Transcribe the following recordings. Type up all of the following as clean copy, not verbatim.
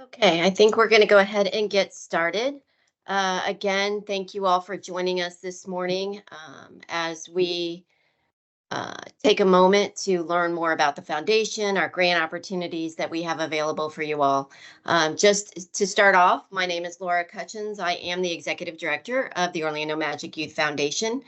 Okay, I think we're going to go ahead and get started. Again, thank you all for joining us this morning as we take a moment to learn more about the foundation, our grant opportunities that we have available for you all. Just to start off, my name is Laura Cutchins. I am the Executive Director of the Orlando Magic Youth Foundation,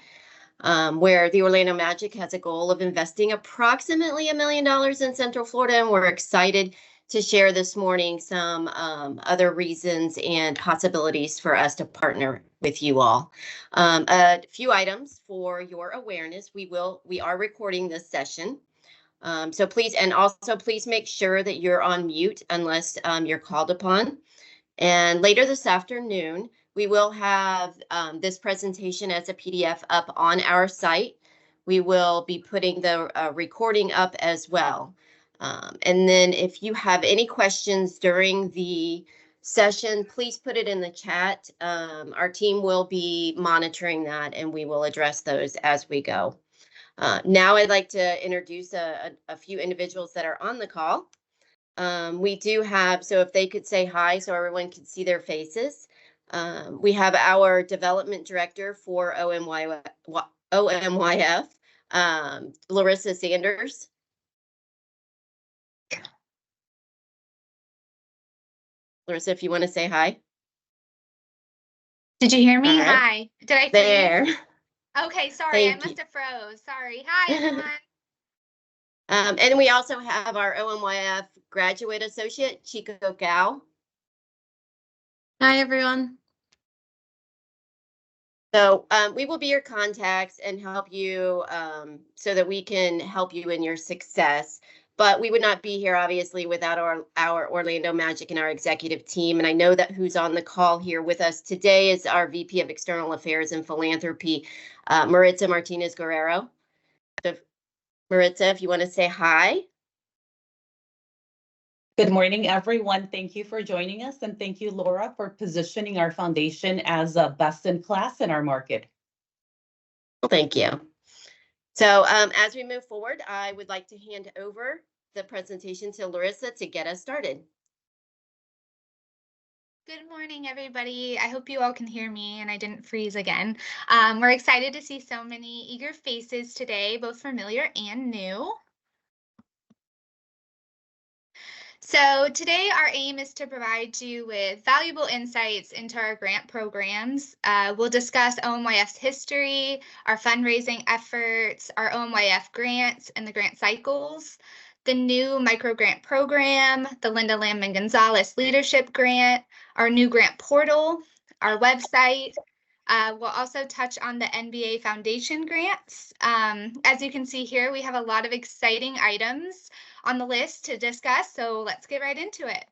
where the Orlando Magic has a goal of investing approximately $1 million in Central Florida, and we're excited to share this morning some other reasons and possibilities for us to partner with you all. A few items for your awareness. We are recording this session. So please, and also please make sure that you're on mute unless you're called upon. And later this afternoon, we will have this presentation as a PDF up on our site. We will be putting the recording up as well. And then if you have any questions during the session, please put it in the chat. Our team will be monitoring that and we will address those as we go. Now I'd like to introduce a few individuals that are on the call. We do have, so if they could say hi so everyone can see their faces. We have our development director for OMYF, Larissa Sanders. Larissa, if you want to say hi. Did you hear me? Right. Hi. Did I there? Okay, sorry, I must have froze. Sorry. Hi, everyone. And we also have our OMYF graduate associate, Chico Gao. Hi, everyone. So we will be your contacts and help you so that we can help you in your success. But we would not be here, obviously, without our Orlando Magic and our executive team. And I know that who's on the call here with us today is our VP of External Affairs and Philanthropy, Maritza Martinez Guerrero. So, Maritza, if you want to say hi. Good morning, everyone. Thank you for joining us. And thank you, Laura, for positioning our foundation as a best in class in our market. Well, thank you. So as we move forward, I would like to hand over the presentation to Larissa to get us started. Good morning, everybody. I hope you all can hear me and I didn't freeze again. We're excited to see so many eager faces today, both familiar and new. So today our aim is to provide you with valuable insights into our grant programs. We'll discuss OMYF's history, our fundraising efforts, our OMYF grants and the grant cycles, the new micro grant program, the Landman Gonzalez leadership grant, our new grant portal, our website. We'll also touch on the NBA Foundation grants. As you can see here, we have a lot of exciting items on the list to discuss, so let's get right into it.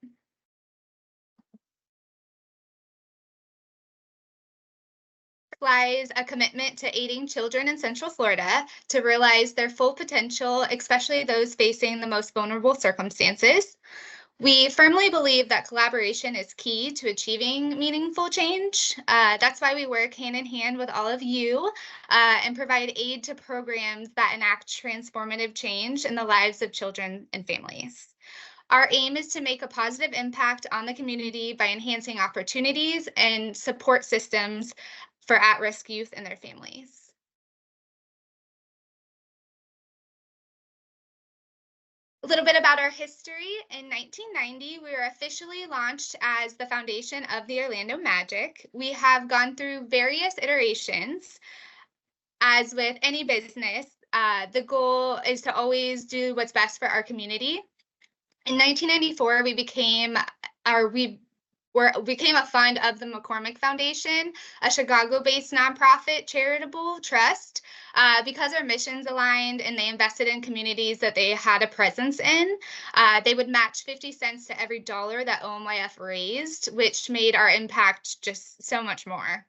Lies a commitment to aiding children in Central Florida to realize their full potential, especially those facing the most vulnerable circumstances. We firmly believe that collaboration is key to achieving meaningful change. That's why we work hand in hand with all of you and provide aid to programs that enact transformative change in the lives of children and families. Our aim is to make a positive impact on the community by enhancing opportunities and support systems for at-risk youth and their families. A little bit about our history. In 1990, we were officially launched as the foundation of the Orlando Magic. We have gone through various iterations. As with any business, the goal is to always do what's best for our community. In 1994, we became a fund of the McCormick Foundation, a Chicago-based nonprofit charitable trust, because our missions aligned and they invested in communities that they had a presence in. They would match 50 cents to every dollar that OMYF raised, which made our impact just so much more.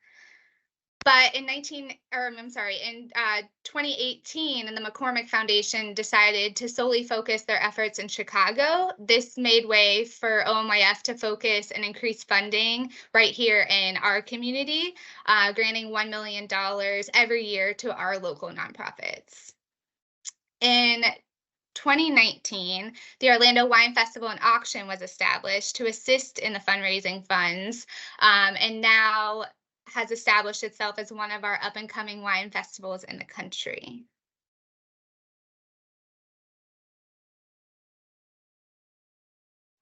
But in 2018, and the McCormick Foundation decided to solely focus their efforts in Chicago. This made way for OMYF to focus and increase funding right here in our community, granting $1 million every year to our local nonprofits. In 2019, the Orlando Wine Festival and Auction was established to assist in the fundraising funds, and now has established itself as one of our up-and-coming wine festivals in the country.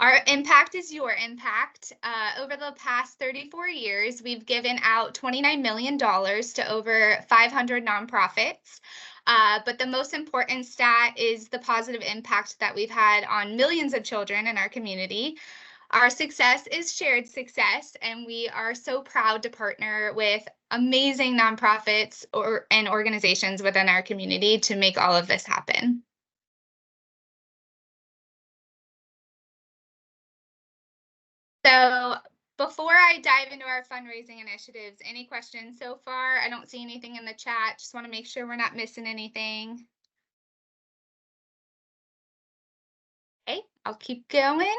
Our impact is your impact. Over the past 34 years, we've given out $29 million to over 500 nonprofits. But the most important stat is the positive impact that we've had on millions of children in our community. Our success is shared success, and we are so proud to partner with amazing nonprofits and organizations within our community to make all of this happen. So before I dive into our fundraising initiatives, any questions so far? I don't see anything in the chat. Just want to make sure we're not missing anything. Okay, I'll keep going.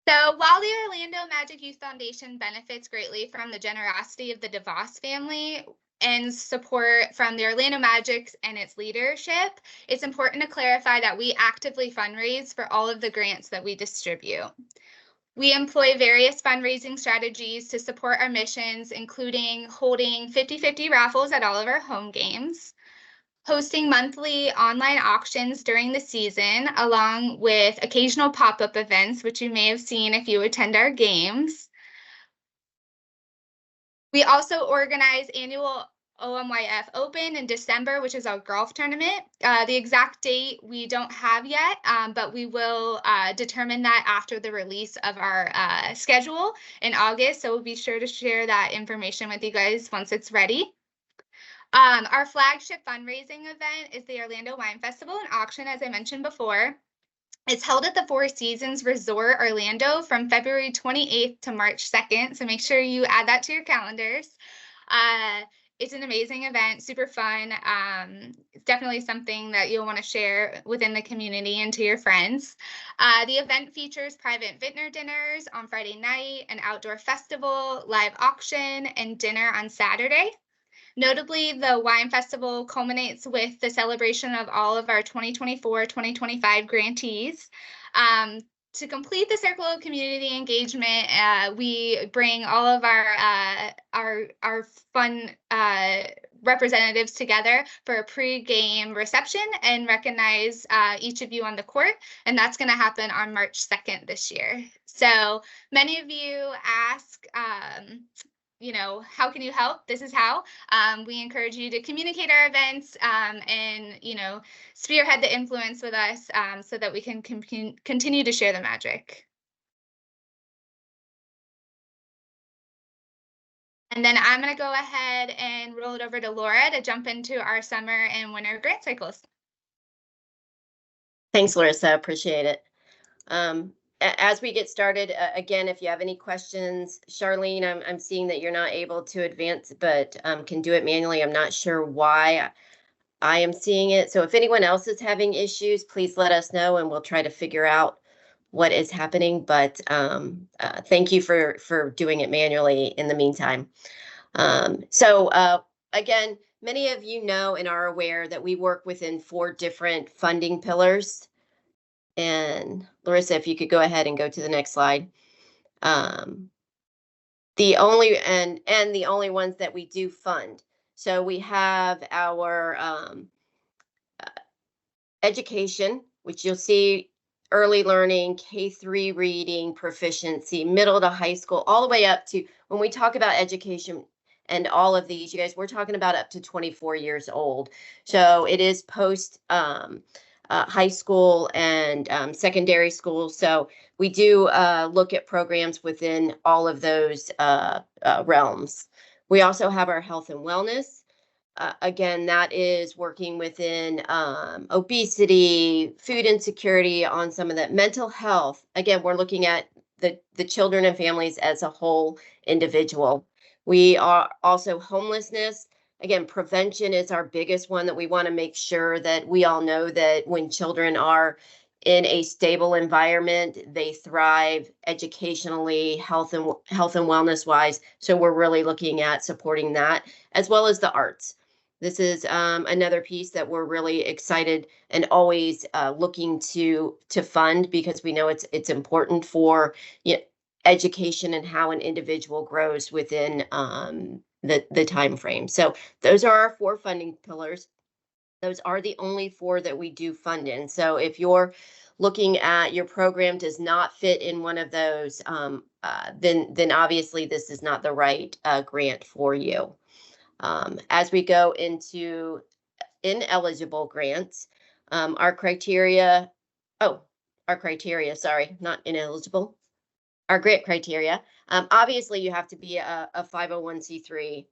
So while the Orlando Magic Youth Foundation benefits greatly from the generosity of the DeVos family and support from the Orlando Magic and its leadership, it's important to clarify that we actively fundraise for all of the grants that we distribute. We employ various fundraising strategies to support our missions, including holding 50-50 raffles at all of our home games, hosting monthly online auctions during the season, along with occasional pop-up events, which you may have seen if you attend our games. We also organize annual OMYF Open in December, which is our golf tournament. The exact date we don't have yet, but we will determine that after the release of our schedule in August. So we'll be sure to share that information with you guys once it's ready. Our flagship fundraising event is the Orlando Wine Festival and Auction, as I mentioned before. It's held at the Four Seasons Resort Orlando from February 28th to March 2nd, so make sure you add that to your calendars. It's an amazing event, super fun. It's definitely something that you'll want to share within the community and to your friends. The event features private vintner dinners on Friday night, an outdoor festival, live auction, and dinner on Saturday. Notably, the Wine Festival culminates with the celebration of all of our 2024-2025 grantees. To complete the circle of community engagement, we bring all of our fun representatives together for a pre-game reception and recognize each of you on the court, and that's going to happen on March 2nd this year. So many of you ask, you know, how can you help? This is how. We encourage you to communicate our events and, you know, spearhead the influence with us so that we can continue to share the magic. And then I'm going to go ahead and roll it over to Laura to jump into our summer and winter grant cycles. Thanks, Larissa. Appreciate it. As we get started, again, if you have any questions, Charlene, I'm seeing that you're not able to advance, but can do it manually. I'm not sure why I am seeing it. So if anyone else is having issues, please let us know and we'll try to figure out what is happening. But thank you for doing it manually in the meantime. Again, many of you know and are aware that we work within 4 different funding pillars. And Larissa, if you could go ahead and go to the next slide. The only ones that we do fund. So we have our education, which you'll see early learning, K-3 reading, proficiency, middle to high school, all the way up to when we talk about education and all of these, you guys, we're talking about up to 24 years old. So it is post high school and secondary school. So we do look at programs within all of those realms. We also have our health and wellness. Again, that is working within obesity, food insecurity, on some of that mental health. Again, we're looking at the children and families as a whole individual. We are also homelessness. Again, prevention is our biggest one that we want to make sure that we all know that when children are in a stable environment, they thrive educationally, health and wellness wise. So we're really looking at supporting that, as well as the arts. This is another piece that we're really excited and always looking to fund, because we know it's important for, you know, education and how an individual grows within the time frame. So those are our 4 funding pillars. Those are the only 4 that we do fund in. So if you're looking at your program does not fit in one of those, then obviously this is not the right grant for you. As we go into ineligible grants, our criteria, sorry, not ineligible, our grant criteria. Obviously, you have to be a 501c3.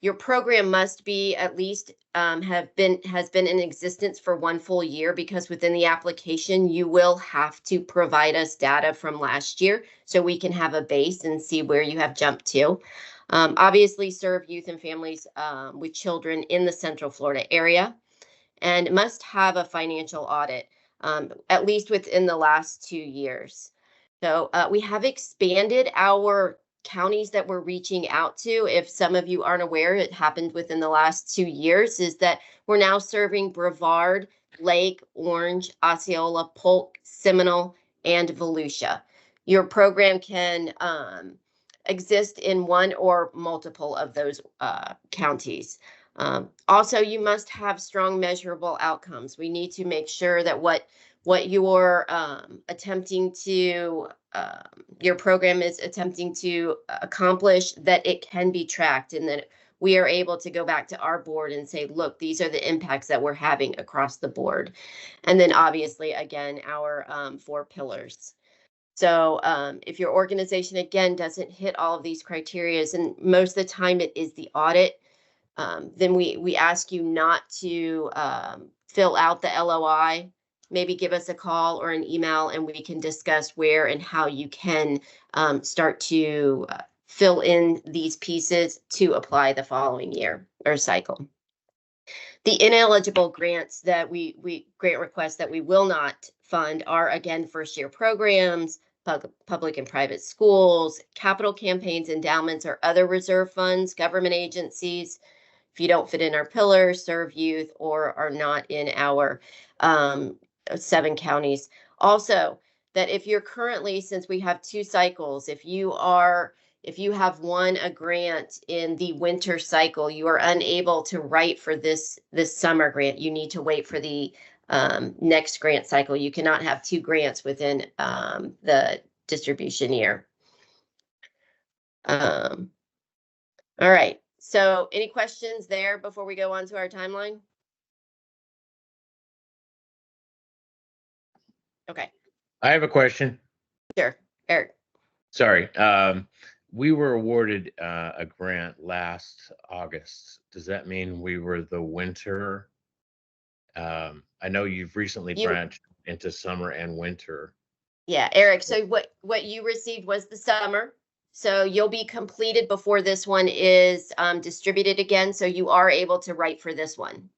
Your program must be at least has been in existence for 1 full year, because within the application you will have to provide us data from last year so we can have a base and see where you have jumped to. Obviously, serve youth and families with children in the Central Florida area, and must have a financial audit at least within the last 2 years. So we have expanded our counties that we're reaching out to. If some of you aren't aware, it happened within the last 2 years, is that we're now serving Brevard, Lake, Orange, Osceola, Polk, Seminole, and Volusia. Your program can exist in one or multiple of those counties. Also, you must have strong measurable outcomes. We need to make sure that what you're attempting to, your program is attempting to accomplish, that it can be tracked, and that we are able to go back to our board and say, look, these are the impacts that we're having across the board. And then obviously, again, our 4 pillars. So if your organization, again, doesn't hit all of these criteria, and most of the time it is the audit, then we ask you not to fill out the LOI. Maybe give us a call or an email, and we can discuss where and how you can start to fill in these pieces to apply the following year or cycle. The ineligible grants that grant requests that we will not fund are, again, first year programs, public and private schools, capital campaigns, endowments, or other reserve funds, government agencies. If you don't fit in our pillars, serve youth, or are not in our 7 counties. Also, that if you're currently, since we have 2 cycles, if you have won a grant in the winter cycle, you are unable to write for this summer grant. You need to wait for the next grant cycle. You cannot have 2 grants within the distribution year. All right. So any questions there before we go on to our timeline? Okay. I have a question. Sure. Eric. Sorry. We were awarded a grant last August. Does that mean we were the winter? I know you've recently branched into summer and winter. Yeah, Eric. So what you received was the summer. So you'll be completed before this one is distributed again. So you are able to write for this one.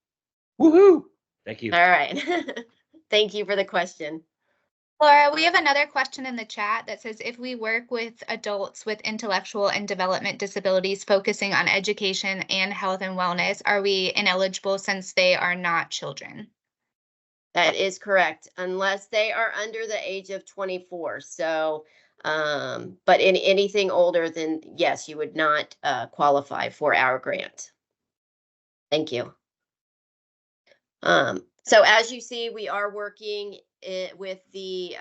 Woohoo! Thank you. All right. Thank you for the question. Laura, we have another question in the chat that says, if we work with adults with intellectual and development disabilities focusing on education and health and wellness, are we ineligible since they are not children? That is correct, unless they are under the age of 24. So, but in anything older than, yes, you would not qualify for our grant. Thank you. So as you see, we are working with the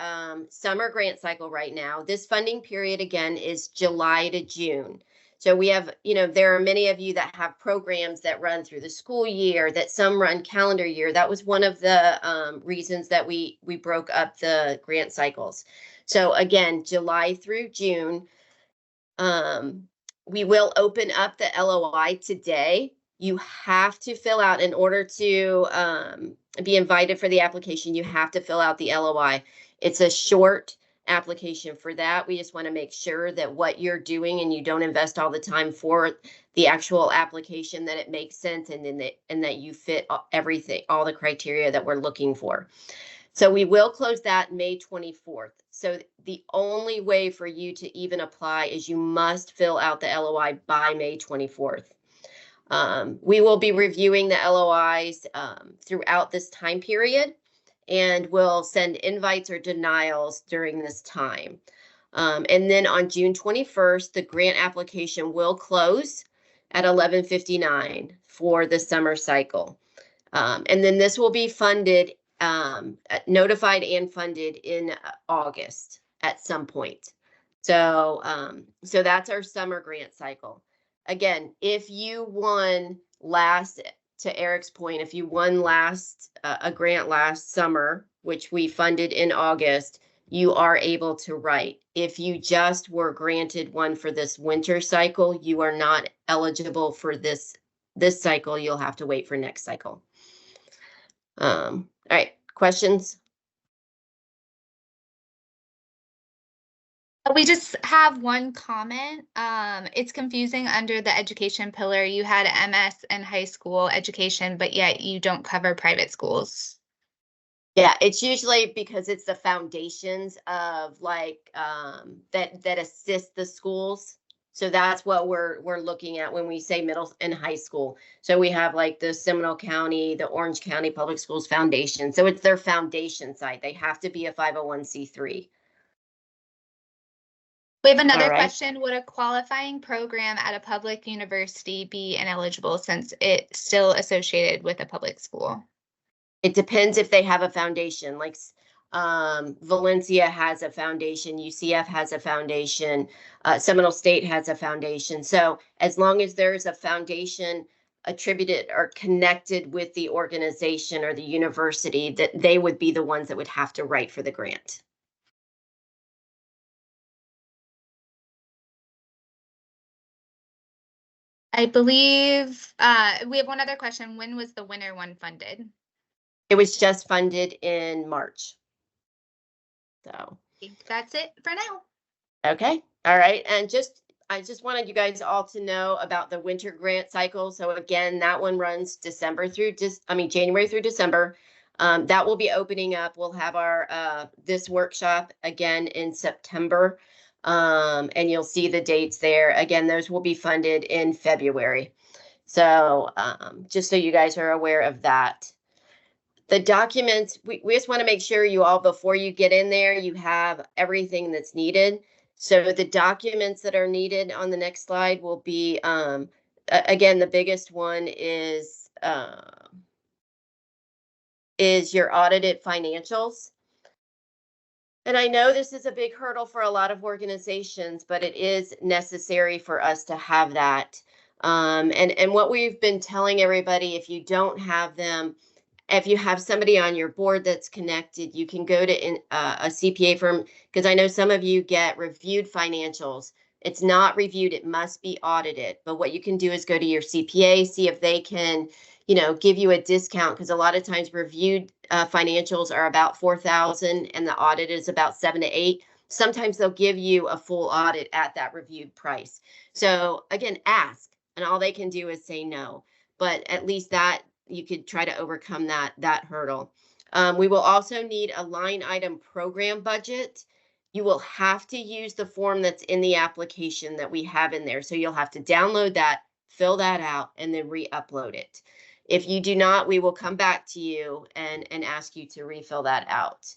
summer grant cycle right now. This funding period, again, is July to June. So we have, there are many of you that have programs that run through the school year, that some run calendar year. That was one of the reasons that we broke up the grant cycles. So again, July through June, we will open up the LOI today. You have to fill out, in order to be invited for the application, you have to fill out the LOI. It's a short application. For that, we just want to make sure that what you're doing, and you don't invest all the time for the actual application, that it makes sense, and that you fit everything, all the criteria that we're looking for. So we will close that May 24th. So the only way for you to even apply is you must fill out the LOI by May 24th. We will be reviewing the LOIs throughout this time period, and we'll send invites or denials during this time. And then on June 21st, the grant application will close at 11:59 for the summer cycle. And then this will be funded, notified and funded in August at some point. So, so that's our summer grant cycle. Again, if you won last, to Eric's point, if you won a grant last summer, which we funded in August, you are able to write. If you just were granted one for this winter cycle, you are not eligible for this cycle. You'll have to wait for next cycle. All right, questions? We just have one comment. It's confusing under the education pillar. You had MS and high school education, but yet you don't cover private schools. Yeah, it's usually because it's the foundations of like that assist the schools. So that's what we're looking at when we say middle and high school. So we have like the Seminole County, the Orange County Public Schools Foundation. So it's their foundation site. They have to be a 501c3. We have another All right. question. Would a qualifying program at a public university be ineligible since it's still associated with a public school? It depends if they have a foundation, like Valencia has a foundation, UCF has a foundation, Seminole State has a foundation. So as long as there's a foundation attributed or connected with the organization or the university, that they would be the ones that would have to write for the grant. I believe we have one other question. When was the winter one funded? It was just funded in March. So I think that's it for now. okay, all right, and I just wanted you guys all to know about the winter grant cycle. So again, that one runs January through December. That will be opening up. We'll have our this workshop again in September, and you'll see the dates there. Again, those will be funded in February. So just so you guys are aware of that. The documents, we just want to make sure you all, before you get in there, you have everything that's needed. So the documents that are needed on the next slide will be, again, the biggest one is your audited financials. And I know this is a big hurdle for a lot of organizations, but it is necessary for us to have that. And what we've been telling everybody, if you don't have them, if you have somebody on your board that's connected, you can go to a CPA firm, because I know some of you get reviewed financials. It's not reviewed, it must be audited. But what you can do is go to your CPA, see if they can, give you a discount, because a lot of times reviewed financials are about $4,000 and the audit is about $7,000 to $8,000. Sometimes they'll give you a full audit at that reviewed price. So again, ask, and all they can do is say no. But at least that you could try to overcome that hurdle. We will also need a line item program budget. You will have to use the form that's in the application that we have in there. So you'll have to download that, fill that out, and then re-upload it. If you do not, we will come back to you and ask you to refill that out.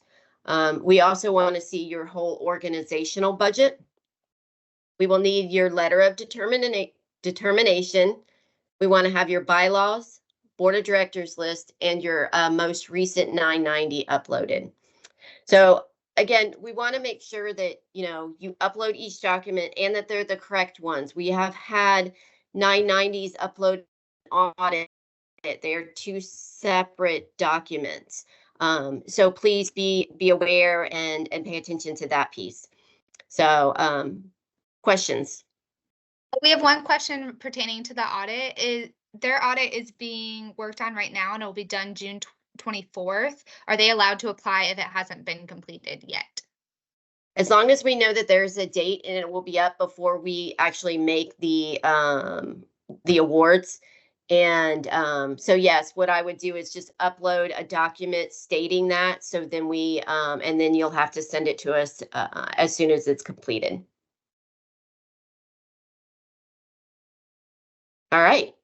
We also want to see your whole organizational budget. We will need your letter of determination. We want to have your bylaws, board of directors list, and your most recent 990 uploaded. So again, we want to make sure that you upload each document and that they're the correct ones. We have had 990s uploaded on audit. They're two separate documents. So please be aware and pay attention to that piece. So questions? We have one question pertaining to the audit. Their audit is being worked on right now and it will be done June 24th. Are they allowed to apply if it hasn't been completed yet? As long as we know that there's a date and it will be up before we actually make the awards. And so yes, what I would do is just upload a document stating that. So then and then you'll have to send it to us as soon as it's completed. All right.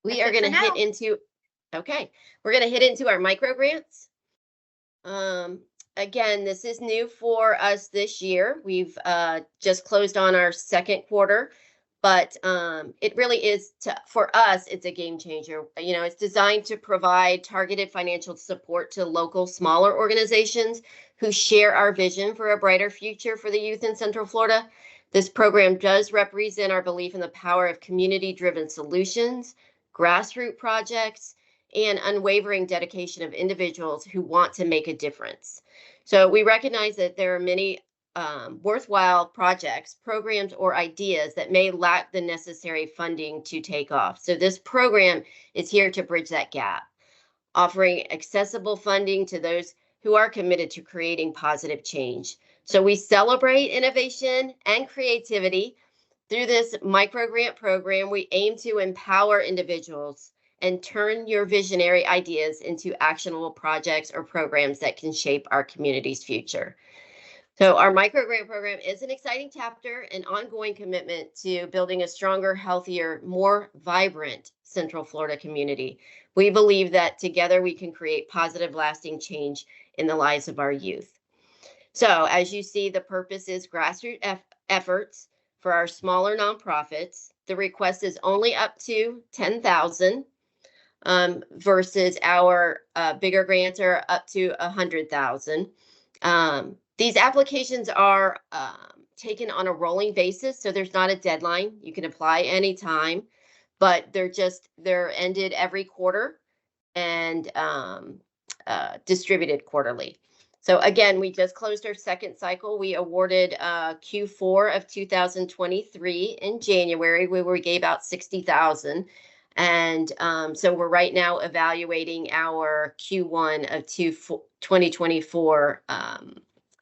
We That's are it for going to hit now. into, okay, we're going to hit into our micro grants. Again, this is new for us this year. We've just closed on our second quarter, but it really is, for us, it's a game changer. You know, it's designed to provide targeted financial support to local smaller organizations who share our vision for a brighter future for the youth in Central Florida. This program does represent our belief in the power of community-driven solutions, grassroots projects, and unwavering dedication of individuals who want to make a difference. So we recognize that there are many worthwhile projects, programs, or ideas that may lack the necessary funding to take off. So this program is here to bridge that gap, offering accessible funding to those who are committed to creating positive change. So we celebrate innovation and creativity. Through this micro grant program, we aim to empower individuals and turn your visionary ideas into actionable projects or programs that can shape our community's future. So our micro grant program is an exciting chapter, an ongoing commitment to building a stronger, healthier, more vibrant Central Florida community. We believe that together we can create positive, lasting change in the lives of our youth. So as you see, the purpose is grassroots efforts for our smaller nonprofits. The request is only up to $10,000. Versus our bigger grants are up to $100,000. These applications are taken on a rolling basis, so there's not a deadline. You can apply anytime, but they're ended every quarter and distributed quarterly. So again, we just closed our second cycle. We awarded Q4 of 2023 in January, where we gave out $60,000. And so we're right now evaluating our Q1 of 2024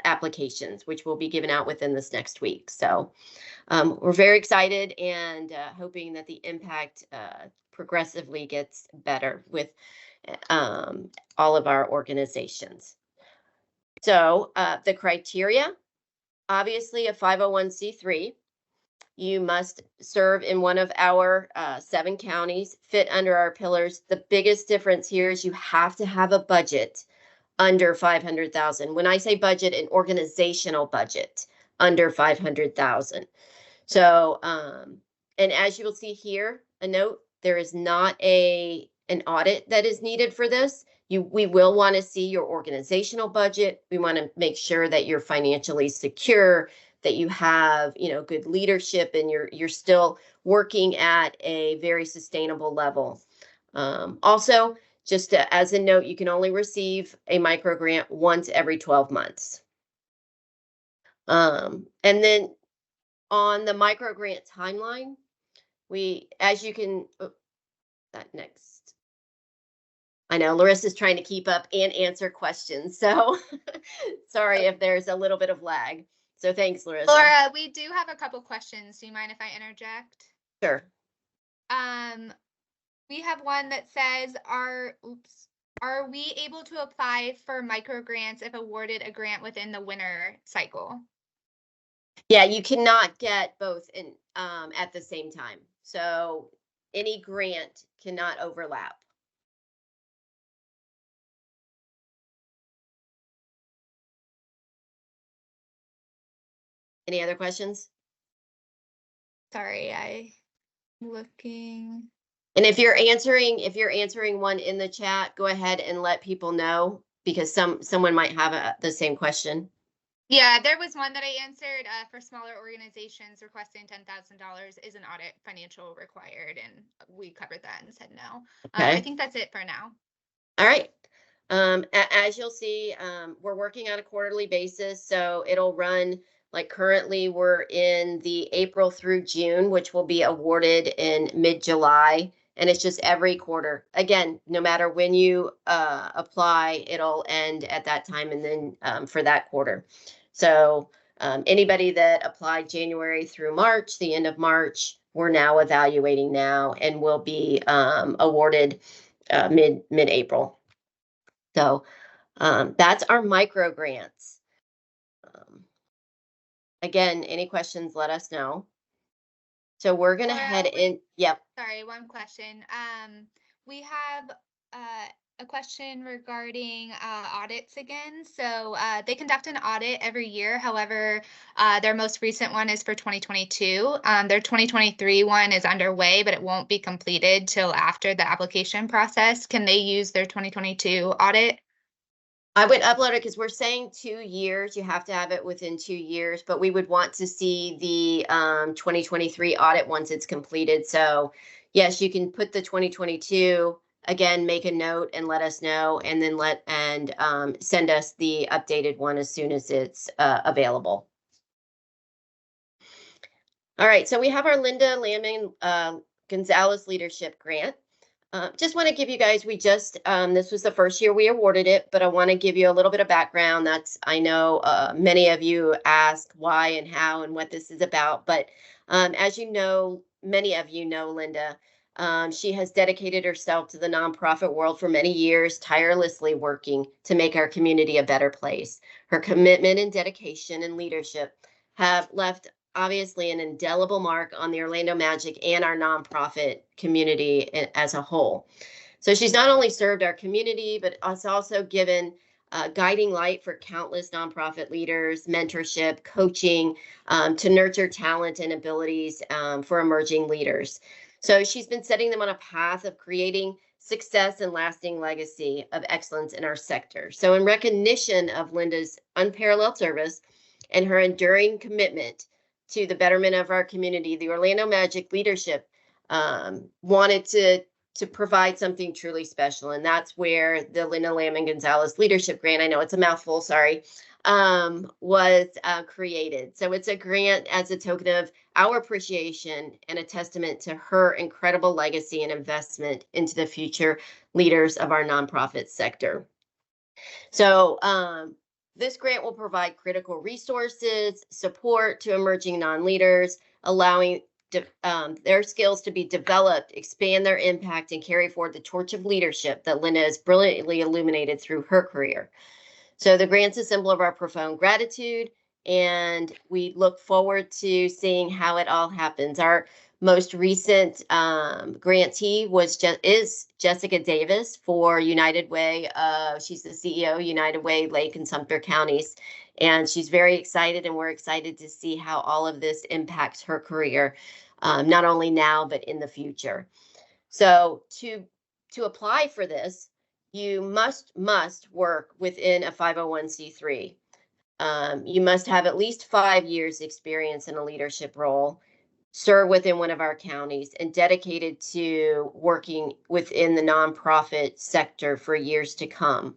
applications, which will be given out within this next week. So we're very excited and hoping that the impact progressively gets better with all of our organizations. So the criteria, obviously a 501c3. You must serve in one of our 7 counties, fit under our pillars. The biggest difference here is you have to have a budget under $500,000. When I say budget, an organizational budget under $500,000. So, and as you will see here, a note, there is not an audit that is needed for this. We will want to see your organizational budget. We want to make sure that you're financially secure, that you have, good leadership, and you're still working at a very sustainable level. Also, just as a note, you can only receive a micro grant once every 12 months. And then on the micro grant timeline, as you can, that next. I know Larissa's trying to keep up and answer questions, so sorry if there's a little bit of lag. So thanks, Larissa. Laura, we do have a couple questions. Do you mind if I interject? Sure. We have one that says, are we able to apply for micro grants if awarded a grant within the winter cycle? Yeah, you cannot get both in at the same time. So any grant cannot overlap. Any other questions? Sorry, I'm looking. And if you're answering one in the chat, go ahead and let people know, because someone might have the same question. Yeah, there was one that I answered for smaller organizations requesting $10,000 is an audit financial required, and we covered that and said no. Okay. I think that's it for now. All right. As you'll see, we're working on a quarterly basis, so it'll run, like currently we're in the April through June, which will be awarded in mid-July, and it's just every quarter. Again, no matter when you apply, it'll end at that time, and then for that quarter. So anybody that applied January through March, the end of March, we're now evaluating now and will be awarded mid-April. So that's our micro grants. Again, any questions, let us know. So we're going to Laura, head in. Yep. Sorry, one question. We have a question regarding audits again. So they conduct an audit every year. However, their most recent one is for 2022. Their 2023 one is underway, but it won't be completed till after the application process. Can they use their 2022 audit? I would upload it because we're saying 2 years. You have to have it within 2 years, but we would want to see the 2023 audit once it's completed. So yes, you can put the 2022, again, make a note and let us know, and then send us the updated one as soon as it's available. All right, so we have our Linda Landman Gonzalez Leadership Grant. Just want to give you guys, this was the first year we awarded it, but I want to give you a little bit of background. I know many of you ask why and how and what this is about, but as you know, many of you know Linda. She has dedicated herself to the nonprofit world for many years, tirelessly working to make our community a better place. Her commitment and dedication and leadership have left obviously an indelible mark on the Orlando Magic and our nonprofit community as a whole. So she's not only served our community, but has also given guiding light for countless nonprofit leaders, mentorship, coaching to nurture talent and abilities for emerging leaders. So she's been setting them on a path of creating success and lasting legacy of excellence in our sector. So in recognition of Linda's unparalleled service and her enduring commitment to the betterment of our community, the Orlando Magic leadership wanted to provide something truly special. And that's where the Linda Landman Gonzalez Leadership Grant, I know it's a mouthful, sorry, was created. So it's a grant as a token of our appreciation and a testament to her incredible legacy and investment into the future leaders of our nonprofit sector. So this grant will provide critical resources, support to emerging non-leaders, allowing their skills to be developed, expand their impact, and carry forward the torch of leadership that Linda has brilliantly illuminated through her career. So the grant's a symbol of our profound gratitude, and we look forward to seeing how it all happens. Our most recent grantee is Jessica Davis for United Way. She's the CEO of United Way, Lake and Sumter counties, and she's very excited, and we're excited to see how all of this impacts her career, not only now, but in the future. So to apply for this, you must work within a 501c3. You must have at least 5 years experience in a leadership role, serve within one of our counties, and dedicated to working within the nonprofit sector for years to come.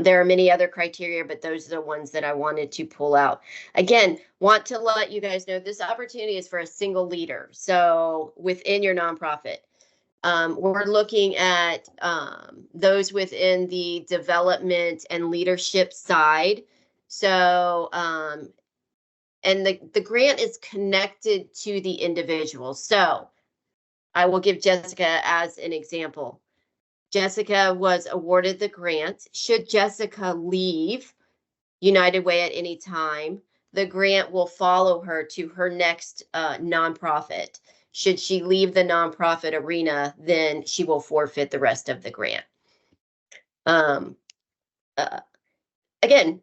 There are many other criteria, but those are the ones that I wanted to pull out. Again, want to let you guys know this opportunity is for a single leader. So within your nonprofit, we're looking at those within the development and leadership side. So, and the grant is connected to the individual. So I will give Jessica as an example. Jessica was awarded the grant. Should Jessica leave United Way at any time, the grant will follow her to her next nonprofit. Should she leave the nonprofit arena, then she will forfeit the rest of the grant. Again,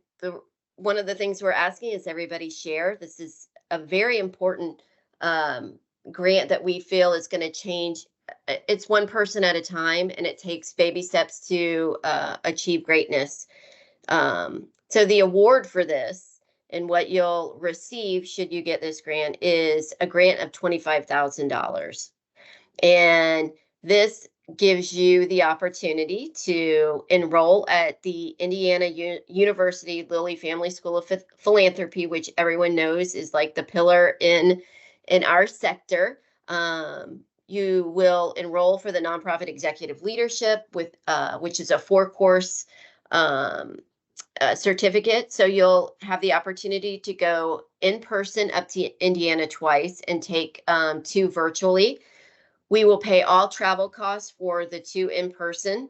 one of the things we're asking is everybody share. This is a very important grant that we feel is going to change. It's one person at a time, and it takes baby steps to achieve greatness. So the award for this and what you'll receive should you get this grant is a grant of $25,000. And this gives you the opportunity to enroll at the Indiana University Lilly Family School of Philanthropy, which everyone knows is like the pillar in our sector. You will enroll for the nonprofit executive leadership with which is a 4-course certificate. So you'll have the opportunity to go in person up to Indiana twice and take 2 virtually. We will pay all travel costs for the 2 in person,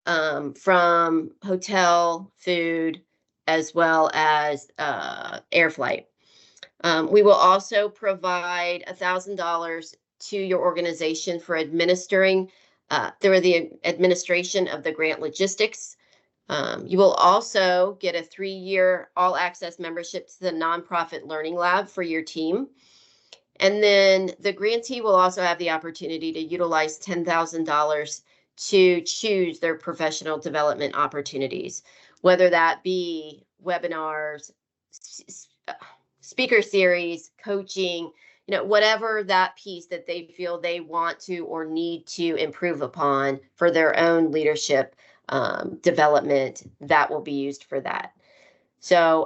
from hotel, food, as well as air flight. We will also provide $1,000 to your organization for administering through the administration of the grant logistics. You will also get a 3-year all-access membership to the Nonprofit Learning Lab for your team. And then the grantee will also have the opportunity to utilize $10,000 to choose their professional development opportunities, whether that be webinars, speaker series, coaching, whatever that piece that they feel they want to or need to improve upon for their own leadership development, that will be used for that. So,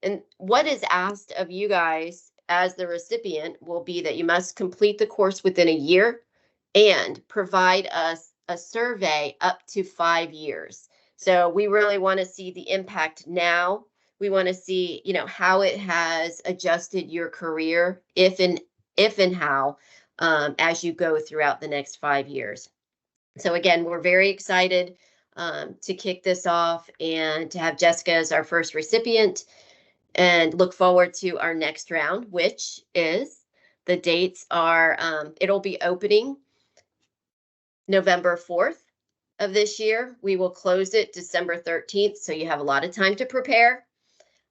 and what is asked of you guys as the recipient will be that you must complete the course within a year and provide us a survey up to 5 years. So we really want to see the impact now. We want to see, how it has adjusted your career, if and how, as you go throughout the next 5 years. So again, we're very excited to kick this off and to have Jessica as our first recipient, and look forward to our next round, which is, the dates are, it'll be opening November 4th of this year. We will close it December 13th, so you have a lot of time to prepare.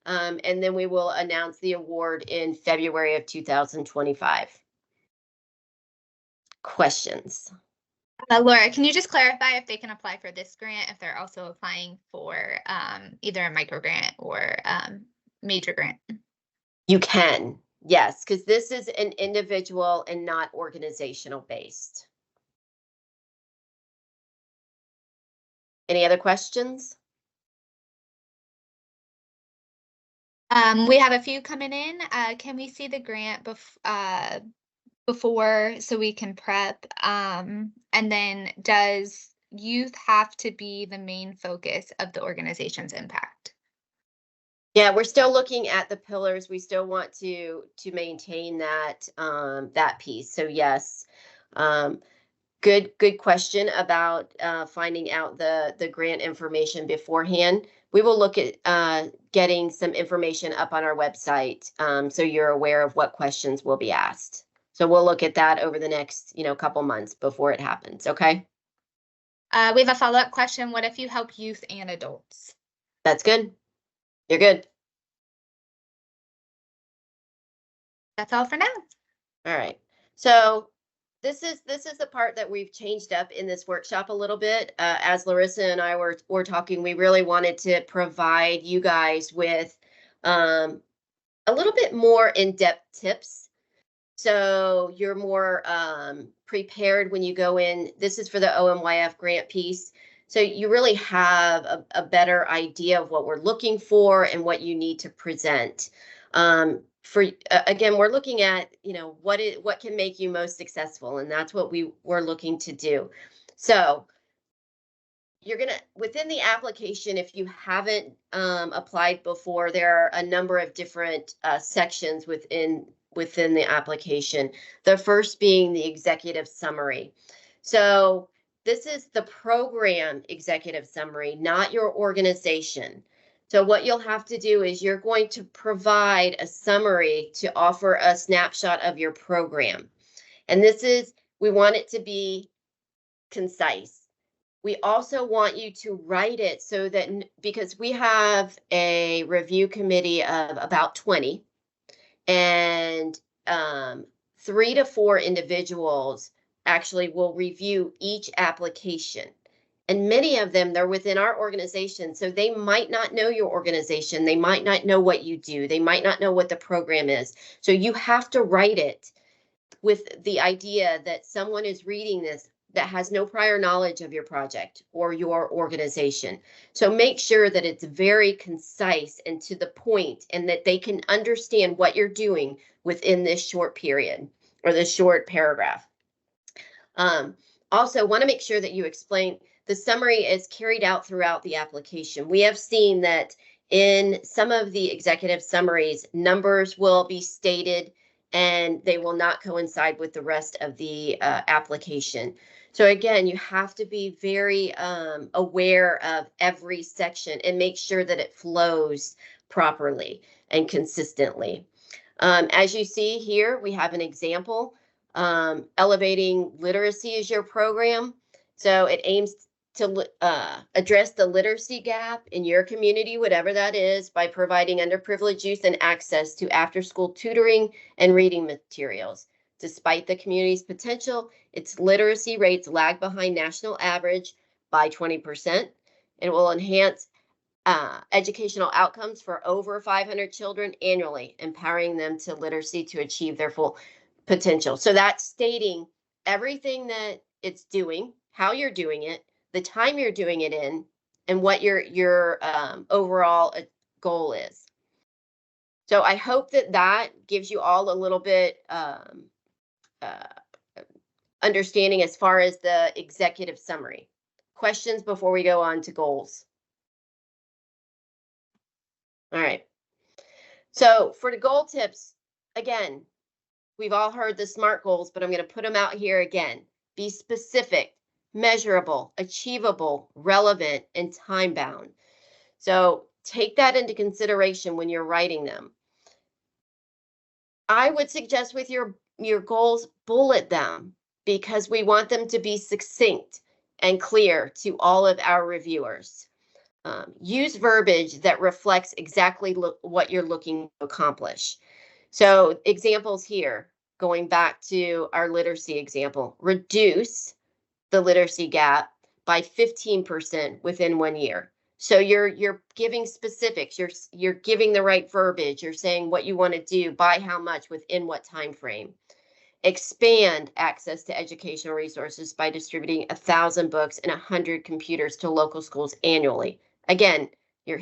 And then we will announce the award in February of 2025. Questions? Laura, can you just clarify if they can apply for this grant if they're also applying for either a micro grant or major grant? You can, yes, because this is an individual and not organizational based. Any other questions? We have a few coming in. Can we see the grant before so we can prep? And then, does youth have to be the main focus of the organization's impact? Yeah, we're still looking at the pillars. We still want to maintain that that piece. So yes, good question about finding out the grant information beforehand. We will look at getting some information up on our website, so you're aware of what questions will be asked. So we'll look at that over the next couple months before it happens. Okay. We have a follow-up question. What if you help youth and adults? That's good. You're good. That's all for now. All right. So this is the part that we've changed up in this workshop a little bit. As Larissa and I were talking, we really wanted to provide you guys with a little bit more in-depth tips, so you're more prepared when you go in. This is for the OMYF grant piece. So you really have a better idea of what we're looking for and what you need to present. Again, we're looking at, what can make you most successful, and that's what we're looking to do. So you're gonna, within the application, if you haven't applied before, there are a number of different sections within the application. The first being the executive summary. So this is the program executive summary, not your organization. So what you'll have to do is you're going to provide a summary to offer a snapshot of your program. And we want it to be concise. We also want you to write it so that, because we have a review committee of about 20, and 3 to 4 individuals actually will review each application. And many of them, they're within our organization, so they might not know your organization. They might not know what you do. They might not know what the program is. So you have to write it with the idea that someone is reading this that has no prior knowledge of your project or your organization. So make sure that it's very concise and to the point, and that they can understand what you're doing within this short period or this short paragraph. Also, want to make sure that you explain the summary is carried out throughout the application. We have seen that in some of the executive summaries, numbers will be stated and they will not coincide with the rest of the application. So again, you have to be very aware of every section and make sure that it flows properly and consistently. As you see here, we have an example. Elevating literacy is your program. So it aims to address the literacy gap in your community, whatever that is, by providing underprivileged youth and access to after-school tutoring and reading materials. Despite the community's potential, its literacy rates lag behind national average by 20%. It will enhance educational outcomes for over 500 children annually, empowering them to literacy to achieve their full potential. So that's stating everything that it's doing, how you're doing it, the time you're doing it in, and what your overall goal is. So I hope that that gives you all a little bit understanding as far as the executive summary. Questions before we go on to goals? All right. So for the goal tips, again, we've all heard the SMART goals, but I'm going to put them out here again. Be specific, measurable, achievable, relevant, and time-bound. So take that into consideration when you're writing them. I would suggest with your goals, bullet them because we want them to be succinct and clear to all of our reviewers. Use verbiage that reflects exactly what you're looking to accomplish. So examples here, going back to our literacy example, reduce the literacy gap by 15% within 1 year. So you're giving specifics, you're giving the right verbiage, you're saying what you want to do, by how much, within what time frame. Expand access to educational resources by distributing 1,000 books and 100 computers to local schools annually. Again, you're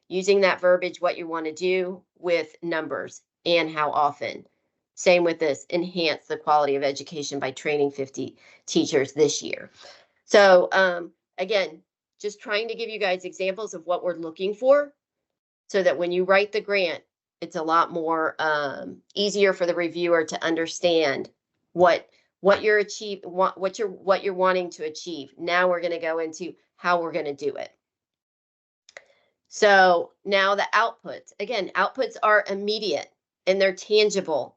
using that verbiage, what you want to do, with numbers and how often. Same with this, enhance the quality of education by training 50 teachers this year. So again, just trying to give you guys examples of what we're looking for so that when you write the grant, it's a lot more easier for the reviewer to understand what you're what you're wanting to achieve. Now we're going to go into how we're going to do it. So now the outputs. Again, outputs are immediate and they're tangible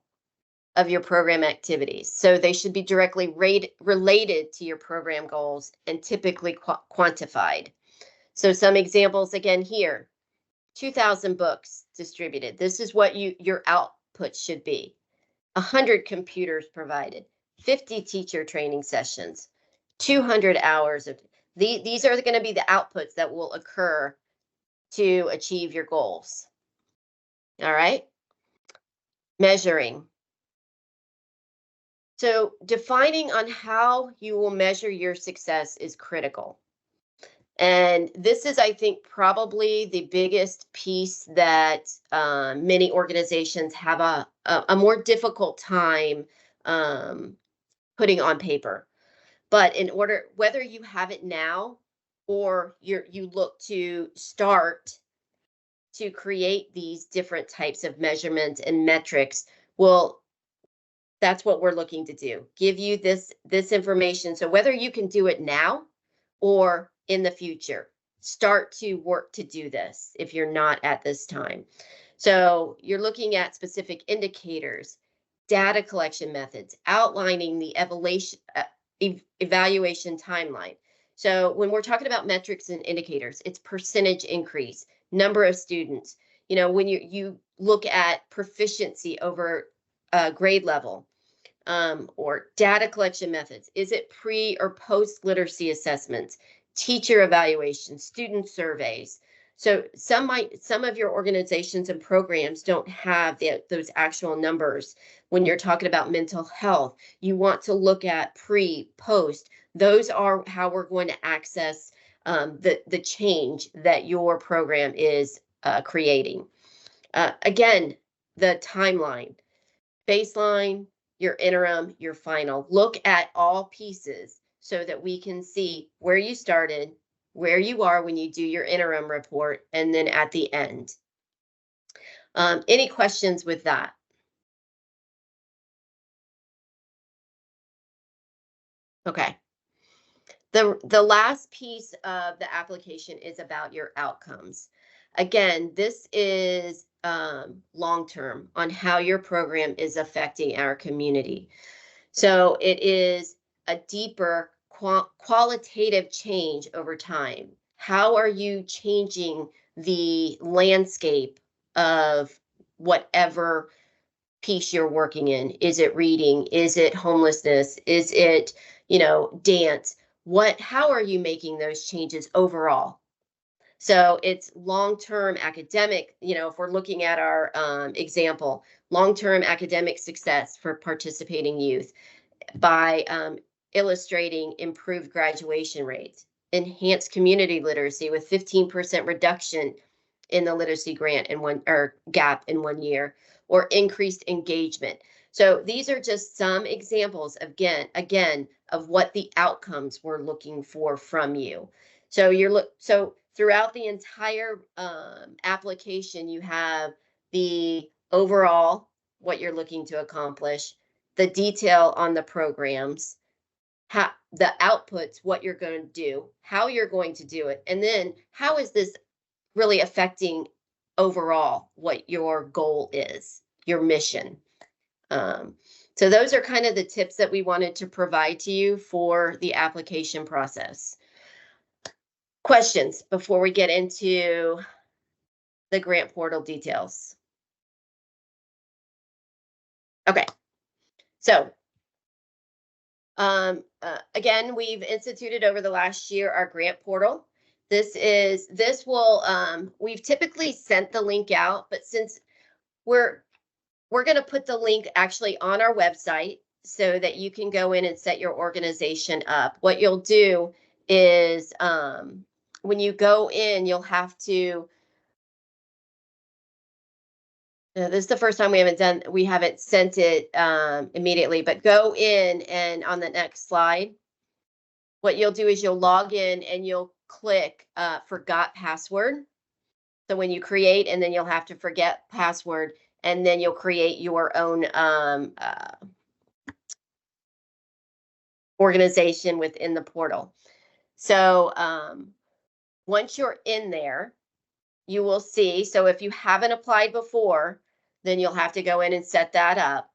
of your program activities. So they should be directly related to your program goals and typically quantified. So some examples again here. 2,000 books distributed. This is what your output should be. 100 computers provided, 50 teacher training sessions, 200 hours of these are going to be the outputs that will occur to achieve your goals. All right. Measuring. So defining on how you will measure your success is critical. And this is, I think, probably the biggest piece that many organizations have a more difficult time putting on paper. But in order, whether you have it now or you look to start to create these different types of measurements and metrics, that's what we're looking to do. Give you this information. So whether you can do it now or in the future, start to work to do this if you're not at this time. So you're looking at specific indicators, data collection methods, outlining the evaluation timeline. So when we're talking about metrics and indicators, it's percentage increase, number of students. You know, when you look at proficiency over grade level, or data collection methods. Is it pre or post literacy assessments, teacher evaluation, student surveys? So some of your organizations and programs don't have those actual numbers. When you're talking about mental health, you want to look at pre, post. Those are how we're going to access the change that your program is creating. Again, the timeline, baseline, your interim, your final. Look at all pieces so that we can see where you started, where you are when you do your interim report, and then at the end. Any questions with that? Okay. The last piece of the application is about your outcomes. again, this is long-term on how your program is affecting our community. So it is a deeper qualitative change over time. How are you changing the landscape of whatever piece you're working in? Is it reading? Is it homelessness? Is it, dance? How are you making those changes overall? So it's long-term academic, if we're looking at our example, long-term academic success for participating youth by illustrating improved graduation rates, enhanced community literacy with 15% reduction in the literacy grant in gap in 1 year, or increased engagement. So these are just some examples again of what the outcomes we're looking for from you. So throughout the entire application, you have the overall, what you're looking to accomplish, the detail on the programs, the outputs, what you're going to do, how you're going to do it, and then how is this really affecting overall what your goal is, your mission. So those are kind of the tips that we wanted to provide to you for the application process. Questions before we get into the grant portal details? Okay, so again, we've instituted over the last year our grant portal. We've typically sent the link out, but since we're going to put the link actually on our website so that you can go in and set your organization up. What you'll do is when you go in, you'll have to, this is the first time we haven't sent it immediately, but go in and on the next slide, what you'll do is you'll log in and you'll click forgot password. So when you create, and then you'll have to forget password, and then you'll create your own organization within the portal. So once you're in there, you will see, so if you haven't applied before, then you'll have to go in and set that up.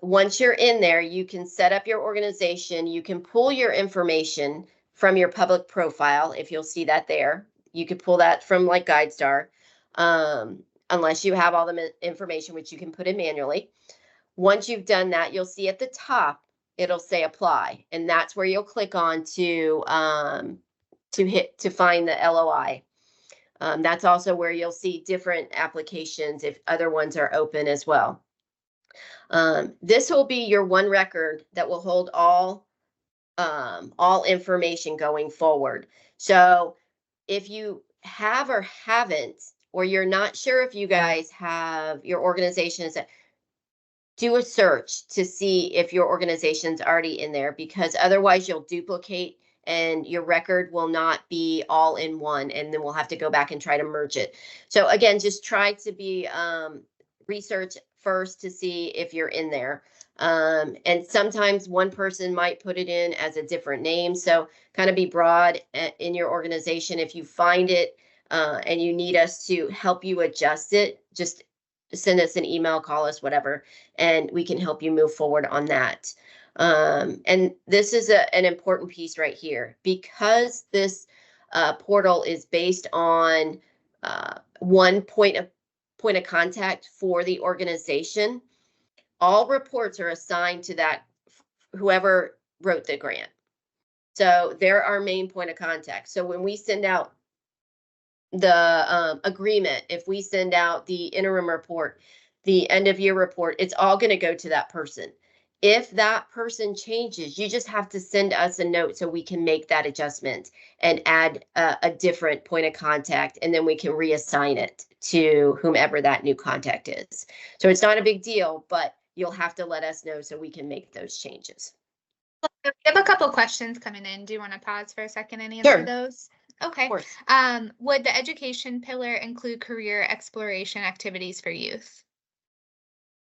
Once you're in there, you can set up your organization. You can pull your information from your public profile, if you'll see that there. You could pull that from like GuideStar, unless you have all the information, which you can put in manually. Once you've done that, you'll see at the top, it'll say apply, and that's where you'll click on to find the LOI. That's also where you'll see different applications if other ones are open as well. This will be your one record that will hold all information going forward. So if you have or haven't, or you're not sure if you guys have your organization, do a search to see if your organization's already in there, because otherwise you'll duplicate and your record will not be all in one, and then we'll have to go back and try to merge it. So again, just try to be research first to see if you're in there. And sometimes one person might put it in as a different name. So kind of be broad in your organization. If you find it and you need us to help you adjust it, just send us an email, call us, whatever, and we can help you move forward on that. And this is an important piece right here, because this portal is based on one point of contact for the organization. All reports are assigned to that whoever wrote the grant. So they're our main point of contact. So when we send out the agreement, if we send out the interim report, the end of year report, it's all going to go to that person. If that person changes, you just have to send us a note so we can make that adjustment and add a different point of contact, and then we can reassign it to whomever that new contact is. So it's not a big deal, but you'll have to let us know so we can make those changes. We have a couple questions coming in. Do you want to pause for a second and answer those? Okay. Of course. Would the education pillar include career exploration activities for youth?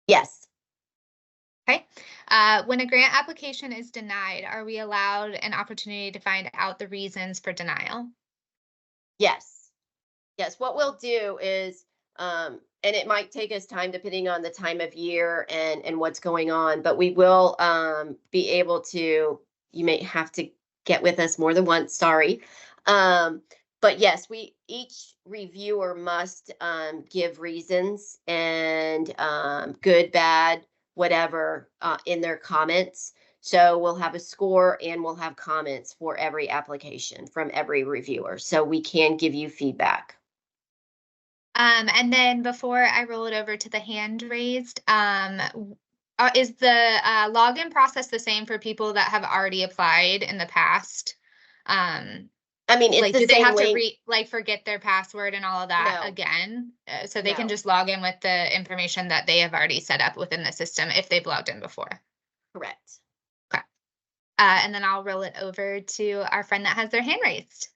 Yes. Okay. When a grant application is denied, are we allowed an opportunity to find out the reasons for denial? Yes. Yes, what we'll do is, and it might take us time depending on the time of year and what's going on, but we will be able to, you may have to get with us more than once, sorry. But yes, each reviewer must give reasons and good, bad, whatever in their comments. So we'll have a score and we'll have comments for every application from every reviewer. So we can give you feedback. And then before I roll it over to the hand raised, is the login process the same for people that have already applied in the past? I mean, it's like, the do they same have link. to forget their password and all of that No. again? So they can No. just log in with the information that they have already set up within the system if they've logged in before. Correct. Okay. And then I'll roll it over to our friend that has their hand raised.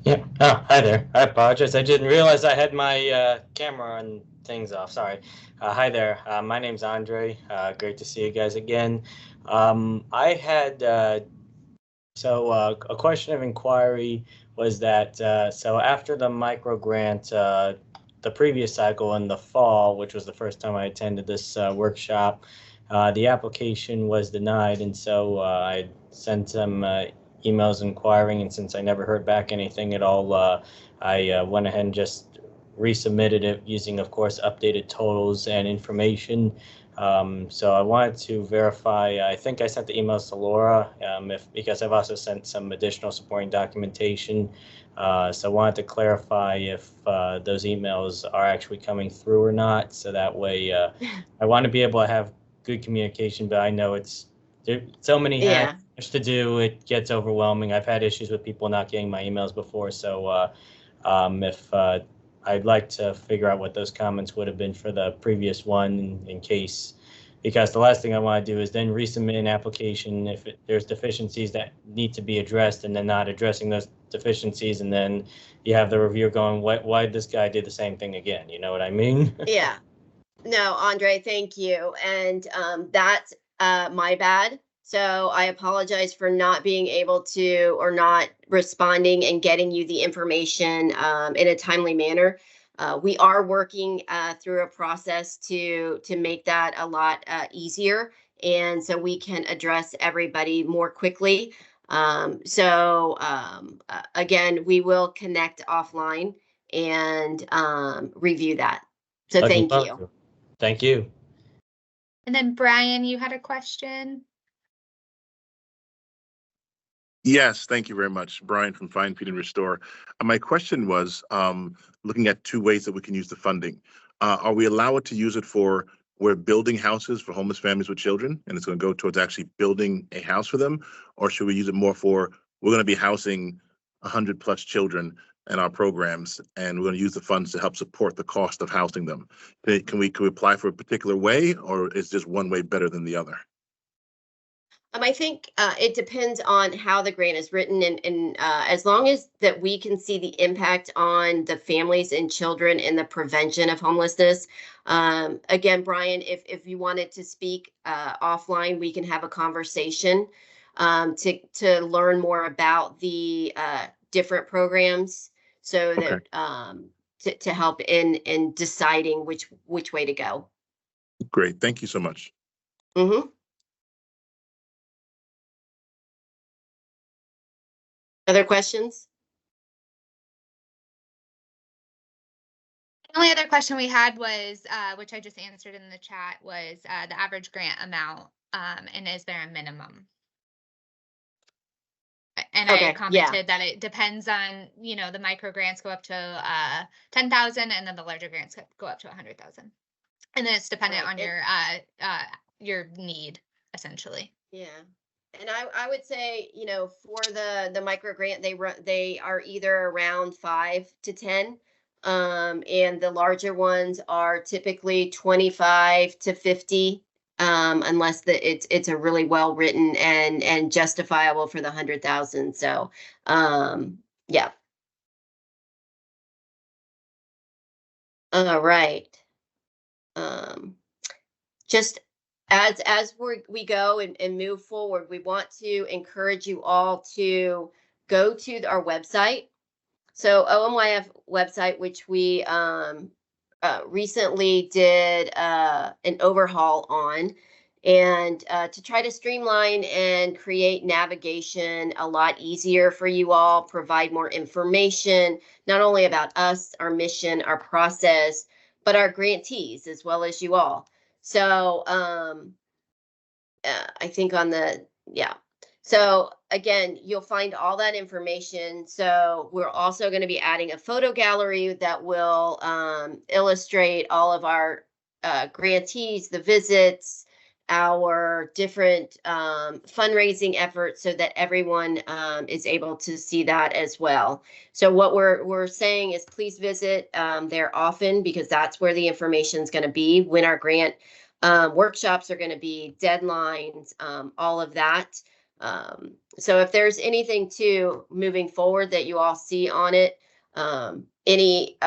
Yeah. Oh, hi there. I apologize. I didn't realize I had my camera and things off. Sorry. Hi there. My name's Andre. Great to see you guys again. I had a question of inquiry was that so after the micro grant, the previous cycle in the fall, which was the first time I attended this workshop, the application was denied, and so I sent some emails inquiring, and since I never heard back anything at all, I went ahead and just resubmitted it using, of course, updated totals and information. So I wanted to verify, I think I sent the emails to Laura, because I've also sent some additional supporting documentation. So I wanted to clarify if those emails are actually coming through or not. So that way I want to be able to have good communication, but I know there's so many hats to do, it gets overwhelming. I've had issues with people not getting my emails before. So if I'd like to figure out what those comments would have been for the previous one in case, because the last thing I want to do is then resubmit an application if there's deficiencies that need to be addressed and then not addressing those deficiencies, and then you have the reviewer going, why did this guy do the same thing again? You know what I mean? Yeah. No, Andre, thank you. And that's my bad. So I apologize for not being able to or not responding and getting you the information in a timely manner. We are working through a process to make that a lot easier, and so we can address everybody more quickly. Again, we will connect offline and review that. So thank you. Thank you. And then Brian, you had a question? Yes, thank you very much. Brian from Find, Feed, and Restore. My question was looking at two ways that we can use the funding. Are we allowed to use it for, we're building houses for homeless families with children, and it's going to go towards actually building a house for them? Or should we use it more for, we're going to be housing 100+ children in our programs, and we're going to use the funds to help support the cost of housing them? Can we apply for a particular way, or is just one way better than the other? I think it depends on how the grant is written, and as long as that we can see the impact on the families and children and the prevention of homelessness. Again, Brian, if you wanted to speak offline, we can have a conversation to learn more about the different programs, so that to help in deciding which way to go. Great, thank you so much. Mm-hmm. Other questions? The only other question we had was, which I just answered in the chat, was the average grant amount, and is there a minimum? And Okay, I commented that it depends on, the micro grants go up to 10,000, and then the larger grants go up to 100,000. And then it's dependent on your need, essentially. Yeah. And I would say, for the micro grant, they are either around 5 to 10. And the larger ones are typically 25 to 50, unless it's a really well written and justifiable for the 100,000. So yeah. All right. Just as we go and move forward, we want to encourage you all to go to our website So OMYF website, which we recently did an overhaul on, and to try to streamline and create navigation a lot easier for you all, provide more information, not only about us, our mission, our process, but our grantees as well as you all. So I think on the, yeah. So again, you'll find all that information. So we're also going to be adding a photo gallery that will illustrate all of our grantees, the visits, our different fundraising efforts, so that everyone is able to see that as well. So what we're saying is, please visit there often, because that's where the information is going to be, when our grant workshops are going to be, deadlines, all of that. So if there's anything too moving forward that you all see on it, any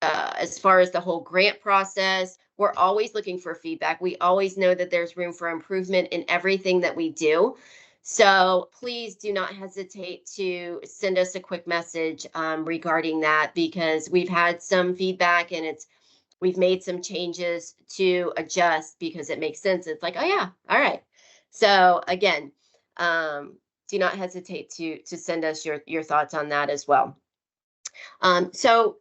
as far as the whole grant process, we're always looking for feedback. We always know that there's room for improvement in everything that we do. So please do not hesitate to send us a quick message regarding that, because we've had some feedback, and we've made some changes to adjust because it makes sense. It's like, oh yeah, all right. So again, do not hesitate to send us your thoughts on that as well. So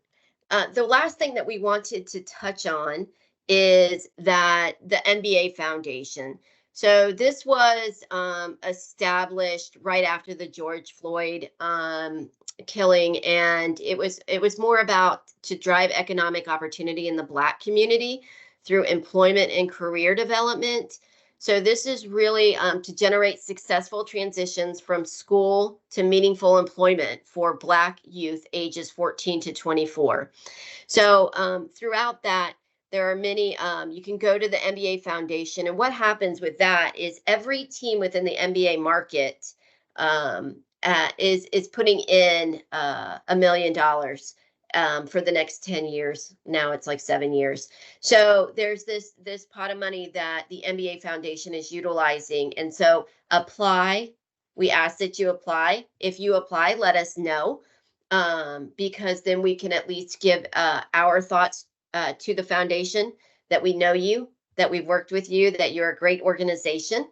the last thing that we wanted to touch on is that the NBA Foundation. So this was established right after the George Floyd killing, and it was more about to drive economic opportunity in the Black community through employment and career development. So this is really to generate successful transitions from school to meaningful employment for Black youth ages 14 to 24. So throughout that, there are many, you can go to the NBA Foundation, and what happens with that is every team within the NBA market is putting in $1 million for the next 10 years. Now it's like 7 years. So there's this pot of money that the NBA Foundation is utilizing. And so apply. We ask that you apply. If you apply, let us know, because then we can at least give our thoughts to the foundation, that we know you, that we've worked with you, that you're a great organization,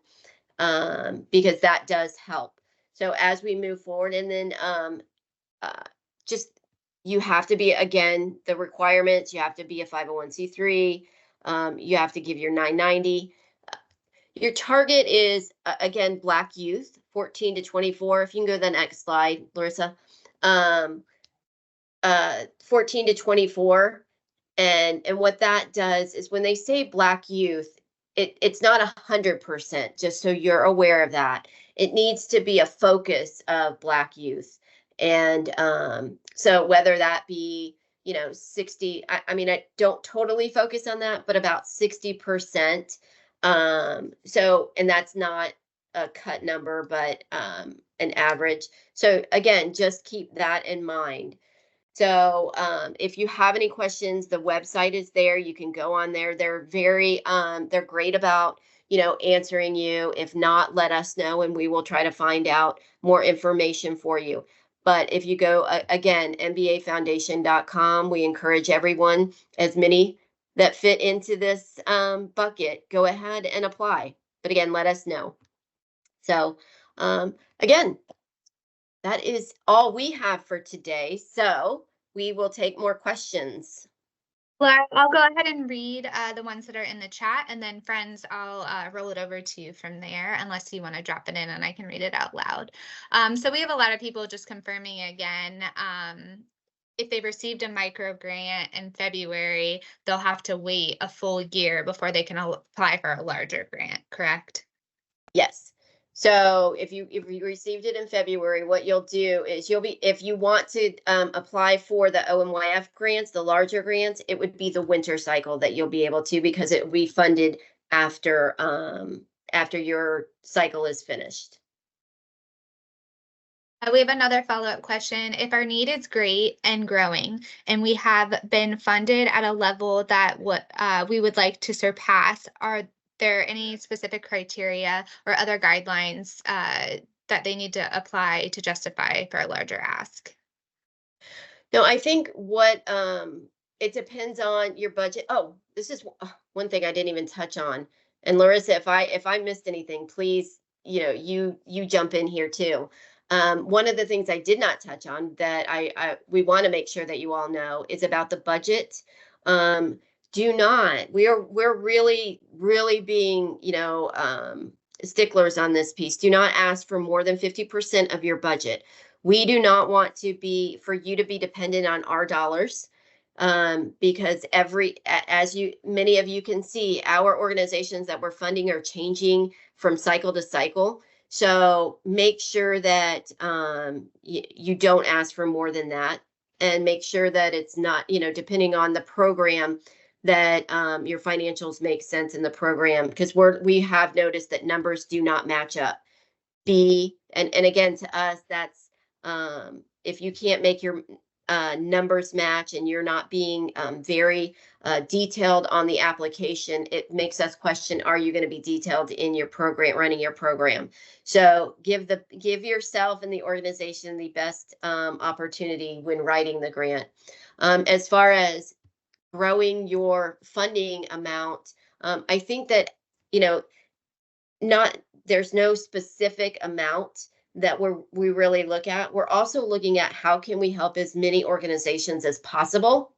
because that does help. So as we move forward, and then just, you have to be, again, the requirements, you have to be a 501c3, you have to give your 990. Your target is, again, Black youth, 14 to 24. If you can go to the next slide, Larissa. 14 to 24. And what that does is, when they say Black youth, it's not 100%, just so you're aware of that. It needs to be a focus of Black youth. And so whether that be, 60, I mean, I don't totally focus on that, but about 60%. So, and that's not a cut number, but an average. So again, just keep that in mind. So if you have any questions, the website is there. You can go on there. They're very, they're great about, answering you. If not, let us know, and we will try to find out more information for you. But if you go, again, mbafoundation.com, we encourage everyone, as many that fit into this bucket, go ahead and apply. But again, let us know. So again, that is all we have for today. So we will take more questions. Laura, I'll go ahead and read the ones that are in the chat, and then friends, I'll roll it over to you from there, unless you want to drop it in and I can read it out loud. So we have a lot of people just confirming again, if they received a micro grant in February, they'll have to wait a full year before they can apply for a larger grant, correct? Yes. So if you received it in February, what you'll do is if you want to apply for the OMYF grants, the larger grants, it would be the winter cycle that you'll be able to, because it will be funded after your cycle is finished. We have another follow-up question. If our need is great and growing, and we have been funded at a level that we would like to surpass, are there any specific criteria or other guidelines that they need to apply to justify for a larger ask? No, I think what it depends on your budget. Oh, this is one thing I didn't even touch on. And Larissa, if I missed anything, please, you jump in here too. One of the things I did not touch on that we want to make sure that you all know is about the budget. We're really being, sticklers on this piece. Do not ask for more than 50% of your budget. We do not want for you to be dependent on our dollars, because many of you can see, our organizations that we're funding are changing from cycle to cycle. So make sure that you don't ask for more than that, and make sure that it's not, depending on the program, that your financials make sense in the program, because we have noticed that numbers do not match up. And again, to us, that's if you can't make your numbers match and you're not being very detailed on the application, it makes us question, are you going to be detailed in your program, running your program? So give yourself and the organization the best opportunity when writing the grant. As far as growing your funding amount, I think that, there's no specific amount that we really look at. We're also looking at how can we help as many organizations as possible.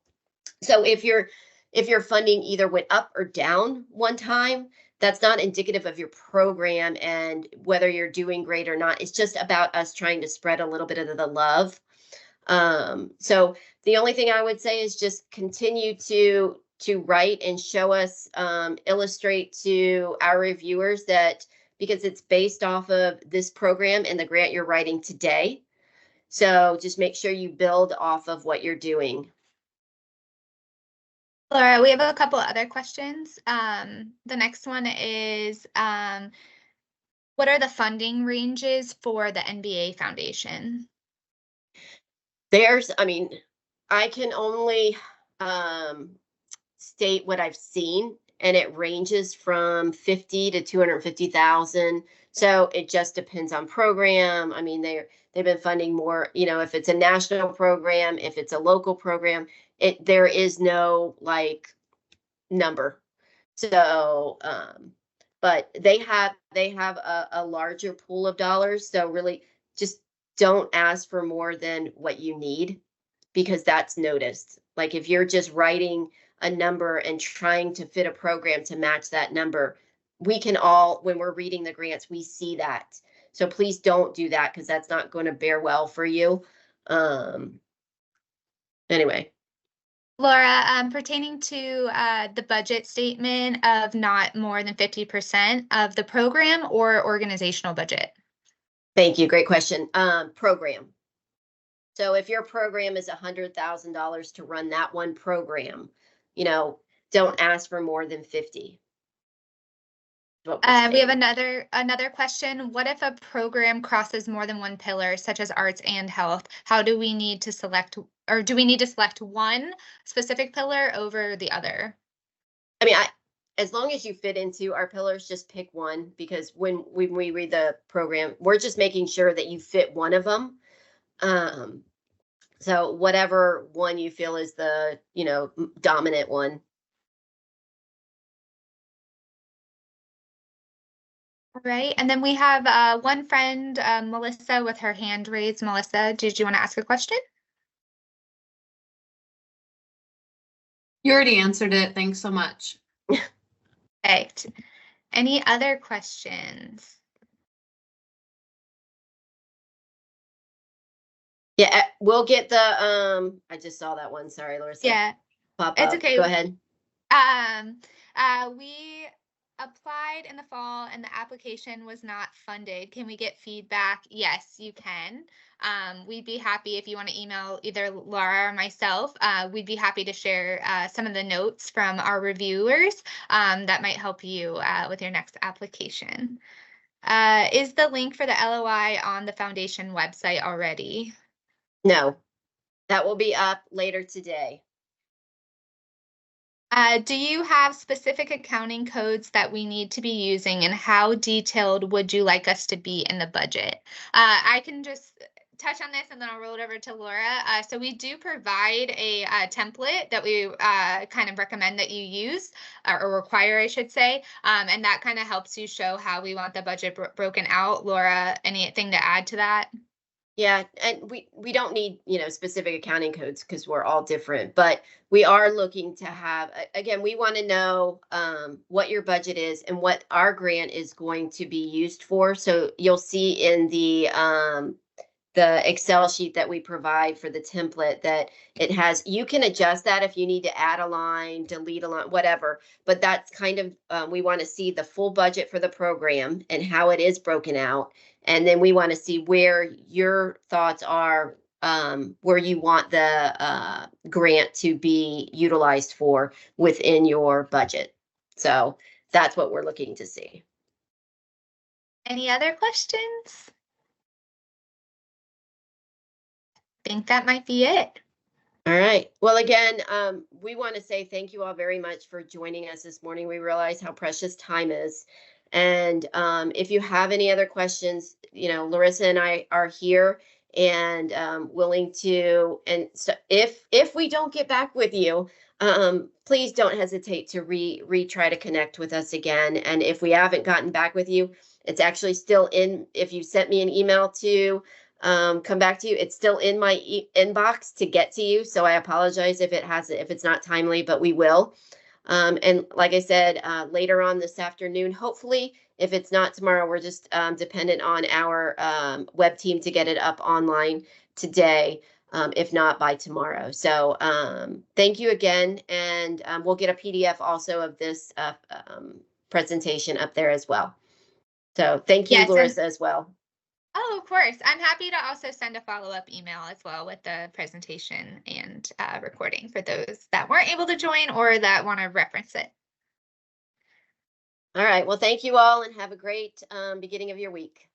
So if your funding either went up or down one time, that's not indicative of your program and whether you're doing great or not. It's just about us trying to spread a little bit of the love. So the only thing I would say is just continue to write and show us, illustrate to our reviewers that, because it's based off of this program and the grant you're writing today. So just make sure you build off of what you're doing. Laura, we have a couple other questions. The next one is, what are the funding ranges for the NBA Foundation? I can only state what I've seen, and it ranges from 50 to 250,000. So it just depends on program. They've been funding more, if it's a national program, if it's a local program, there is no number. So, but they have a larger pool of dollars. So really just don't ask for more than what you need, because that's noticed. Like if you're just writing a number and trying to fit a program to match that number, we can all, when we're reading the grants, we see that. So please don't do that, because that's not going to bear well for you. Anyway. Laura, pertaining to the budget statement of not more than 50% of the program or organizational budget? Thank you. Great question. Program. So if your program is $100,000 to run that one program, don't ask for more than 50. We have another question. What if a program crosses more than one pillar, such as arts and health? How do we need to select, or do we need to select one specific pillar over the other? As long as you fit into our pillars, just pick one, because when we read the program, we're just making sure that you fit one of them. So whatever one you feel is the, dominant one. All right, and then we have one friend, Melissa, with her hand raised. Melissa, did you want to ask a question? You already answered it. Thanks so much. Perfect. Any other questions? Yeah, we'll get the, I just saw that one. Sorry, Larissa. Yeah, Pop it's up. okay. Go ahead. We applied in the fall and the application was not funded. Can we get feedback? Yes, you can. We'd be happy if you want to email either Laura or myself. We'd be happy to share some of the notes from our reviewers that might help you with your next application. Is the link for the LOI on the foundation website already? No, that will be up later today. Do you have specific accounting codes that we need to be using, and how detailed would you like us to be in the budget? I can just touch on this and then I'll roll it over to Laura. So we do provide a template that we kind of recommend that you use or require, I should say. And that kind of helps you show how we want the budget broken out. Laura, anything to add to that? Yeah, and we don't need, specific accounting codes because we're all different, but we are looking to have, again, we want to know what your budget is and what our grant is going to be used for. So you'll see in the Excel sheet that we provide for the template that it has, you can adjust that if you need to add a line, delete a line, whatever. But that's kind of, we want to see the full budget for the program and how it is broken out. And then we want to see where your thoughts are, where you want the grant to be utilized for within your budget. So that's what we're looking to see. Any other questions? I think that might be it. All right. Well, again, we want to say thank you all very much for joining us this morning. We realize how precious time is. And if you have any other questions, Larissa and I are here and willing to. And so if we don't get back with you, please don't hesitate to retry to connect with us again. And if we haven't gotten back with you, it's actually still in. If you sent me an email to come back to you, it's still in my inbox to get to you. So I apologize if it's not timely, but we will. And like I said, later on this afternoon, hopefully, if it's not tomorrow, we're just dependent on our web team to get it up online today, if not by tomorrow. So thank you again. And we'll get a PDF also of this presentation up there as well. So thank you, Yes, Larissa, as well. Oh, of course. I'm happy to also send a follow-up email as well with the presentation and recording for those that weren't able to join or that want to reference it. All right. Well, thank you all and have a great beginning of your week.